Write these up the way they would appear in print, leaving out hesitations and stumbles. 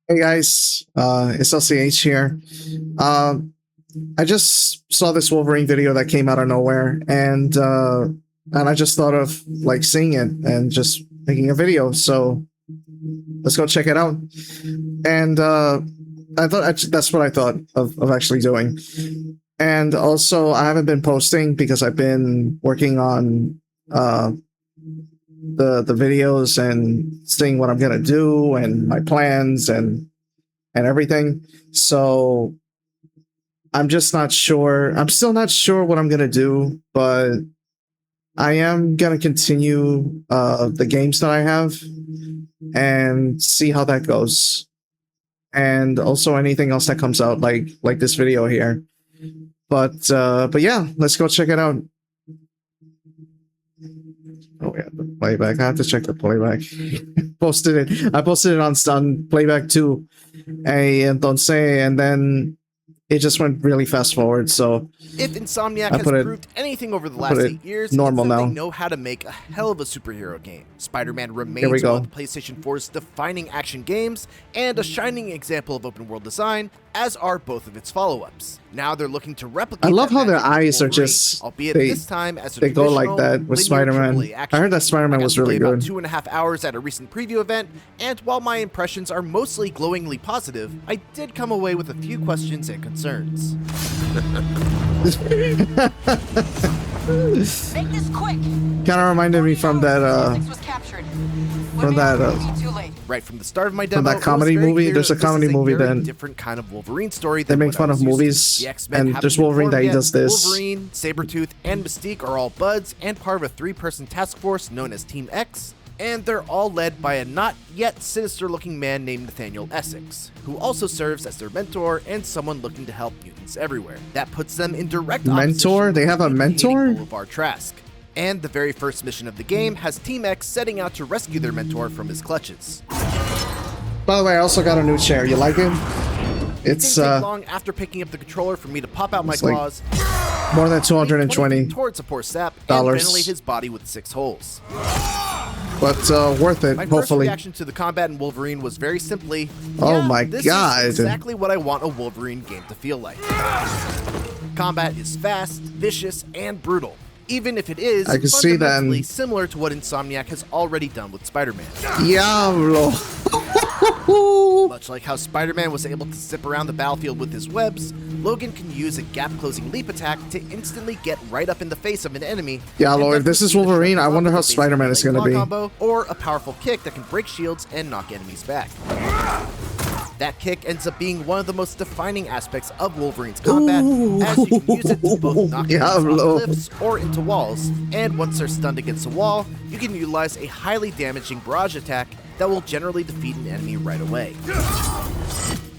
Hey guys, it's LCH here. Um, I just saw this Wolverine video that came out of nowhere, and I just thought of like seeing it and just making a video. So let's go check it out. And I thought that's what I thought of actually doing. And also, I haven't been posting because I've been working on the videos and seeing what I'm gonna do and my plans and everything. So I'm just not sure. I'm still not sure what I'm gonna do, but I am gonna continue the games that I have and see how that goes. And also anything else that comes out, like this video here. But yeah, let's go check it out. Oh yeah, the playback. I have to check the playback. Posted it. I posted it on playback too. And then it just went really fast forward. So if Insomniac has proved anything over the last 8 years, normal it's that now. They know how to make a hell of a superhero game. Spider-Man remains one of the PlayStation 4's defining action games, and a shining example of open world design, as are both of its follow-ups. Now they're looking to replicate. I love how their Wolverine, eyes are just albeit this time as a they go like that with Spider-Man. I heard that Spider-Man was really good. 2.5 hours at a recent preview event, and while my impressions are mostly glowingly positive, I did come away with a few questions and concerns. Make this quick. Kind of reminded me from that right from the start of my demo, from that comedy movie. There's a comedy movie then different kind of Wolverine story. They make fun of movies, and there's Wolverine that he does this. Wolverine, Sabretooth, and Mystique are all buds and part of a 3-person task force known as Team X, and they're all led by a not yet sinister-looking man named Nathaniel Essex, who also serves as their mentor and someone looking to help mutants everywhere. That puts them in direct mentor. They have a mentor. Boulevard Trask. And the very first mission of the game has Team X setting out to rescue their mentor from his clutches. By the way, I also got a new chair. You like it? It's didn't take long after picking up the controller for me to pop out my claws. Like more than $220 towards a poor sap and ventilate his body with 6 holes. But worth it, my hopefully. First reaction to the combat in Wolverine was very simply, oh my this god, is exactly what I want a Wolverine game to feel like. Combat is fast, vicious, and brutal, even if it is I can see that similar to what Insomniac has already done with Spider-Man. Diablo. Much like how Spider-Man was able to zip around the battlefield with his webs, Logan can use a gap-closing leap attack to instantly get right up in the face of an enemy. Diablo, if this is Wolverine, I wonder how Spider-Man is going to be. Combo, or a powerful kick that can break shields and knock enemies back. That kick ends up being one of the most defining aspects of Wolverine's combat, as you can use it to both knock enemies off cliffs or into walls, and once they're stunned against a wall, you can utilize a highly damaging barrage attack that will generally defeat an enemy right away.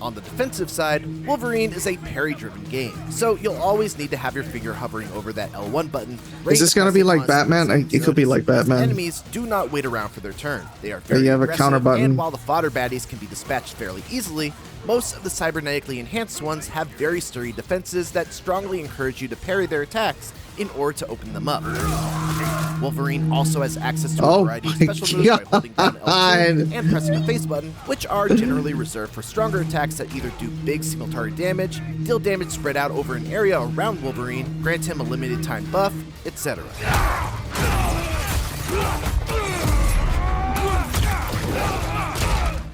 On the defensive side, Wolverine is a parry-driven game, so you'll always need to have your finger hovering over that L1 button. Is this gonna be like Batman? It could be like Batman. Enemies do not wait around for their turn. They are very you have a counter button. And while the fodder baddies can be dispatched fairly easily, most of the cybernetically enhanced ones have very sturdy defenses that strongly encourage you to parry their attacks in order to open them up. Wolverine also has access to a variety of special moves by holding down L2 and pressing the face button, which are generally reserved for stronger attacks that either do big single target damage, deal damage spread out over an area around Wolverine, grant him a limited time buff, etc.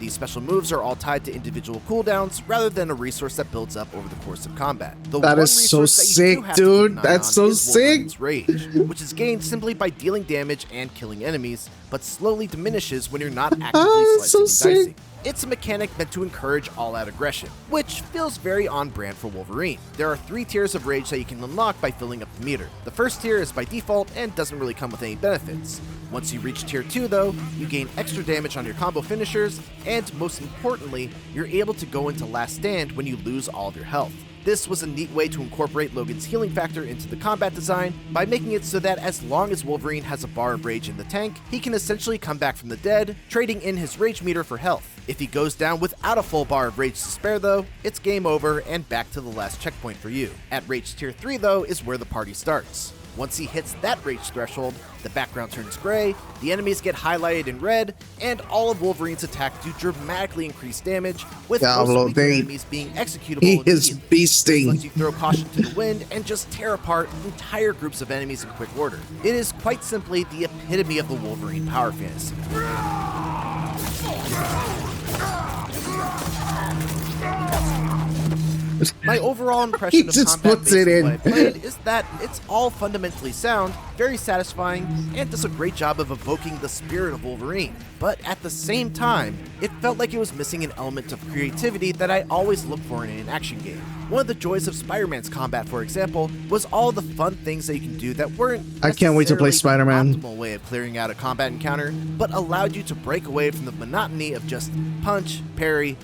These special moves are all tied to individual cooldowns rather than a resource that builds up over the course of combat. That is so sick, dude. That's so sick. Rage, which is gained simply by dealing damage and killing enemies, but slowly diminishes when you're not actively slicing and dicing. It's a mechanic meant to encourage all-out aggression, which feels very on-brand for Wolverine. There are 3 tiers of rage that you can unlock by filling up the meter. The first tier is by default and doesn't really come with any benefits. Once you reach tier 2 though, you gain extra damage on your combo finishers, and most importantly, you're able to go into last stand when you lose all of your health. This was a neat way to incorporate Logan's healing factor into the combat design by making it so that as long as Wolverine has a bar of rage in the tank, he can essentially come back from the dead, trading in his rage meter for health. If he goes down without a full bar of rage to spare though, it's game over and back to the last checkpoint for you. At rage tier 3 though is where the party starts. Once he hits that rage threshold, the background turns gray, the enemies get highlighted in red, and all of Wolverine's attacks do dramatically increase damage, with most weaker enemies being executable. He is beasting. This lets you throw caution to the wind and just tear apart entire groups of enemies in quick order. It is quite simply the epitome of the Wolverine power fantasy. My overall impression of combat based on what I played is that it's all fundamentally sound, very satisfying, and does a great job of evoking the spirit of Wolverine. But at the same time, it felt like it was missing an element of creativity that I always look for in an action game. One of the joys of Spider-Man's combat, for example, was all the fun things that you can do that weren't I can't wait to play Spider-Man. the optimal way of clearing out a combat encounter, but allowed you to break away from the monotony of just punch, parry,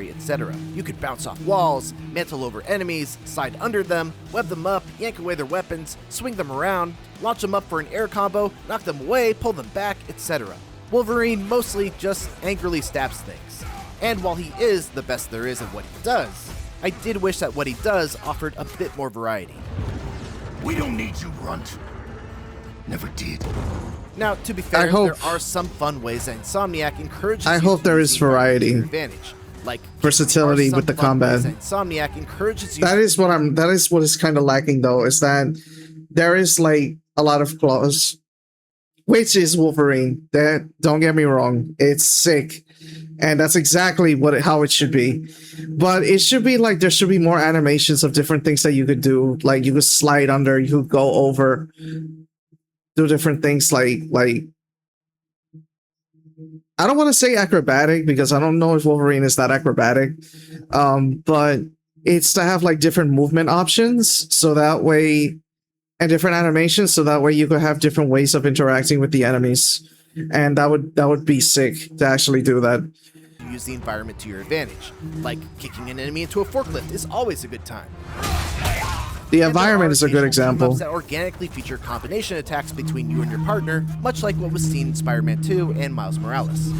etc. You could bounce off walls, mantle over enemies, slide under them, web them up, yank away their weapons, swing them around, launch them up for an air combo, knock them away, pull them back, etc. Wolverine mostly just angrily stabs things. And while he is the best there is at what he does, I did wish that what he does offered a bit more variety. We don't need you, Runt. Never did. Now, to be fair, there are some fun ways that Insomniac encourages I hope there is variety. Advantage, like versatility with the combat. Insomniac encourages you. That is what is kind of lacking though, is that there is like a lot of claws, which is Wolverine. That, don't get me wrong, it's sick. And that's exactly how it should be. But it should be like, there should be more animations of different things that you could do. Like you could slide under, you could go over, do different things like I don't want to say acrobatic because I don't know if Wolverine is that acrobatic. But it's to have like different movement options so that way, and different animations so that way you could have different ways of interacting with the enemies. And that would be sick to actually do that. Use the environment to your advantage. Like kicking an enemy into a forklift is always a good time. The environment is a good example. That organically feature combination attacks between you and your partner, much like what was seen in Spider-Man 2 and Miles Morales.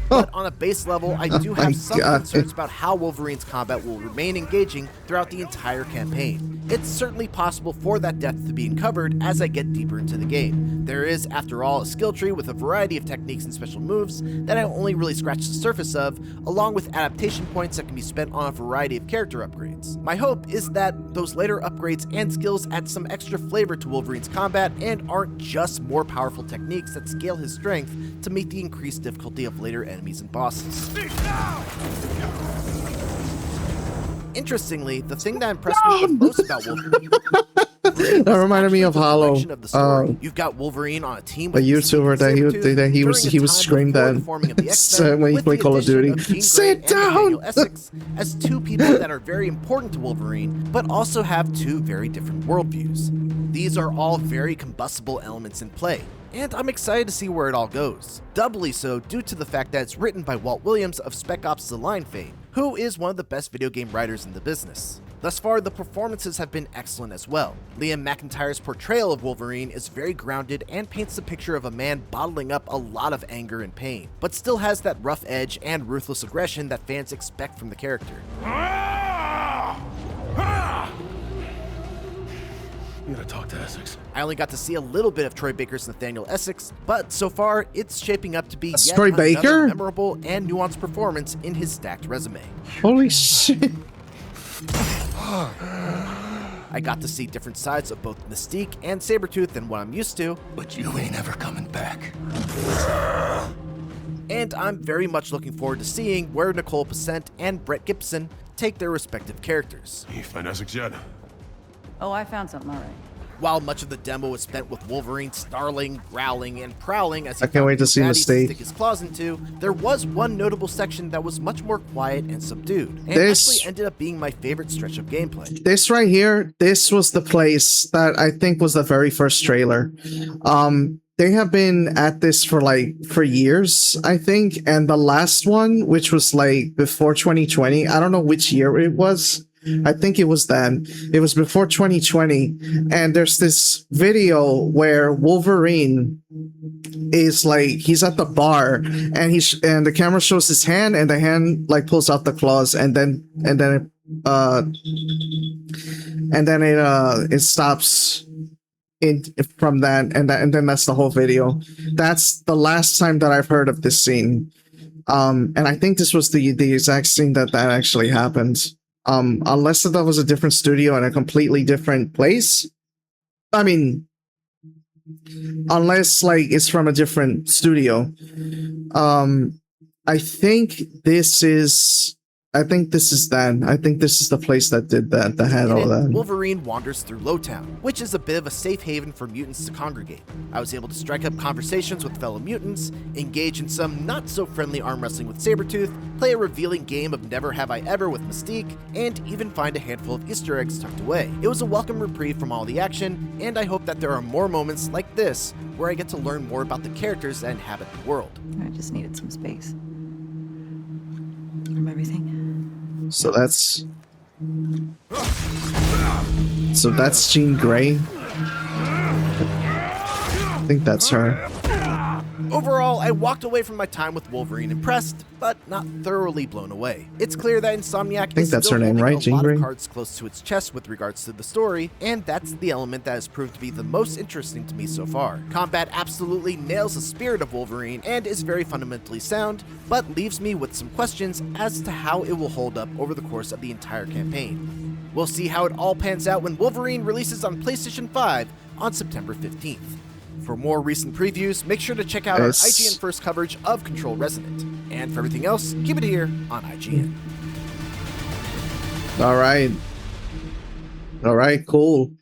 But on a base level, I do have some concerns about how Wolverine's combat will remain engaging throughout the entire campaign. It's certainly possible for that depth to be uncovered as I get deeper into the game. There is, after all, a skill tree with a variety of techniques and special moves that I only really scratched the surface of, along with adaptation points that can be spent on a variety of character upgrades. My hope is that those later upgrades and skills add some extra flavor to Wolverine's combat and aren't just more powerful techniques that scale his strength to meet the increased difficulty of later enemies and bosses. Interestingly, the thing that impressed me the most about Wolverine that reminded me of Hollow. You've got Wolverine on a team with a YouTuber that he was screamed at when he played Call of Duty. Sit down! As two people that are very important to Wolverine, but also have two very different worldviews. These are all very combustible elements in play, and I'm excited to see where it all goes. Doubly so due to the fact that it's written by Walt Williams of Spec Ops: The Line fame, who is one of the best video game writers in the business. Thus far, the performances have been excellent as well. Liam McIntyre's portrayal of Wolverine is very grounded and paints the picture of a man bottling up a lot of anger and pain, but still has that rough edge and ruthless aggression that fans expect from the character. You gotta talk to Essex. I only got to see a little bit of Troy Baker's Nathaniel Essex, but so far, it's shaping up to be yet another memorable and nuanced performance in his stacked resume. Holy shit. I got to see different sides of both Mystique and Sabretooth than what I'm used to. But you ain't ever coming back. And I'm very much looking forward to seeing where Nicole Pacent and Brett Gibson take their respective characters. You find Essex yet? Oh, I found something already. While much of the demo was spent with Wolverine snarling, growling, and prowling as he I can't wait to see Mystique stick his claws into, there was one notable section that was much more quiet and subdued, and actually ended up being my favorite stretch of gameplay. This right here, this was the place that I think was the very first trailer. They have been at this for years, I think, and the last one, which was like before 2020, I don't know which year it was. I think it was then. It was before 2020, and there's this video where Wolverine is like, he's at the bar, and the camera shows his hand, and the hand like pulls out the claws, and then it and then it stops in from that, and then that's the whole video. That's the last time that I've heard of this scene. And I think this was the exact scene that actually happened. Unless that was a different studio in a completely different place. I mean, unless like it's from a different studio. I think this is that. I think this is the place that did that, that had all that. Wolverine wanders through Lowtown, which is a bit of a safe haven for mutants to congregate. I was able to strike up conversations with fellow mutants, engage in some not-so-friendly arm wrestling with Sabretooth, play a revealing game of Never Have I Ever with Mystique, and even find a handful of Easter eggs tucked away. It was a welcome reprieve from all the action, and I hope that there are more moments like this where I get to learn more about the characters that inhabit the world. I just needed some space from everything. So that's Jean Grey. I think that's her. Overall, I walked away from my time with Wolverine impressed, but not thoroughly blown away. It's clear that Insomniac is that's still her name, holding right? a Jean lot Grey? of cards close to its chest with regards to the story, and that's the element that has proved to be the most interesting to me so far. Combat absolutely nails the spirit of Wolverine and is very fundamentally sound, but leaves me with some questions as to how it will hold up over the course of the entire campaign. We'll see how it all pans out when Wolverine releases on PlayStation 5 on September 15th. For more recent previews, make sure to check out our IGN First coverage of Control Resonant. And for everything else, keep it here on IGN. All right, cool.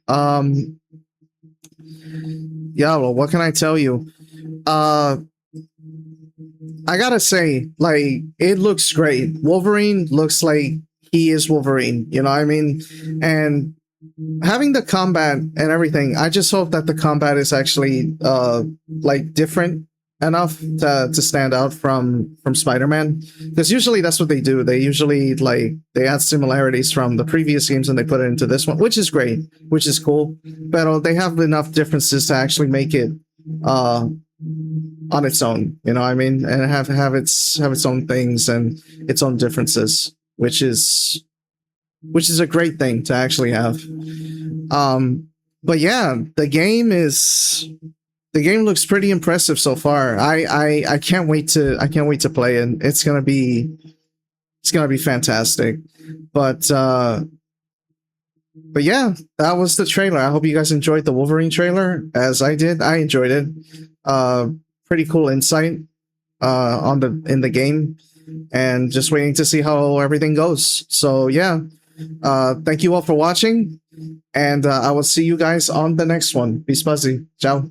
Yeah, well, what can I tell you? I gotta say, like, it looks great. Wolverine looks like he is Wolverine, you know what I mean? And having the combat and everything, I just hope that the combat is actually like different enough to stand out from Spider-Man, because usually that's what they do. They usually like they add similarities from the previous games and they put it into this one, which is great, which is cool. But they have enough differences to actually make it on its own, you know what I mean, and have its own things and its own differences, which is a great thing to actually have. But yeah, the game looks pretty impressive so far. I can't wait to play it. It's gonna be fantastic. But yeah, that was the trailer. I hope you guys enjoyed the Wolverine trailer as I did. I enjoyed it. Pretty cool insight in the game, and just waiting to see how everything goes. So yeah. Thank you all for watching, and I will see you guys on the next one. Be Spuzzy. Ciao.